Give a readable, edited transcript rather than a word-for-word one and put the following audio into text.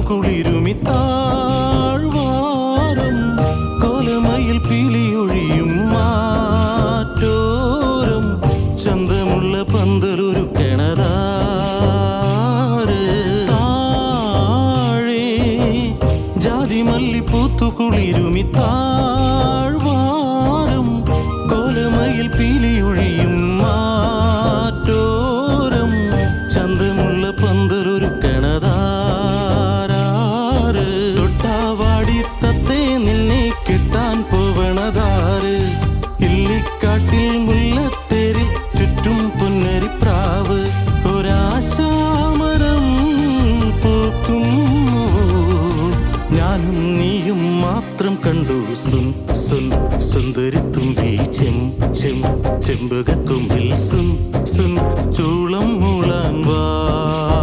പൂത്തുകുളിരുമിത്താഴ്വാരം കോലമയിൽ പീലിയൊഴിയും മാറ്റോരം ചന്തമുള്ള പന്തലൊരു കിണതാറ് താഴെ ജാതിമല്ലി പൂത്തുകുളിരുമിത്താഴ്വാരം കോലമയിൽ പീലിയൊഴിയും മാറ്റോരം ചന്തമുള്ള പന്തലൊരു കിണതാറ് തൊട്ടാവാടി തത്തേ നിന്നെ കിട്ടാൻ പോവണതാറ് ഇല്ലിക്കാട്ടിൽ മുല്ലത്തേരിൽ ചുറ്റും പൊന്നരിപ്രാവ് ഒരാശാമരം പൂക്കുന്നു ഞാനും നീയും മാത്രം കണ്ടു സുൻ സുൻ സുന്ദരി തുമ്പി ചെം ചെം ചെമ്പകക്കൊമ്പിൽ സുൻ സുൻ ചൂളം മൂളാൻ വാ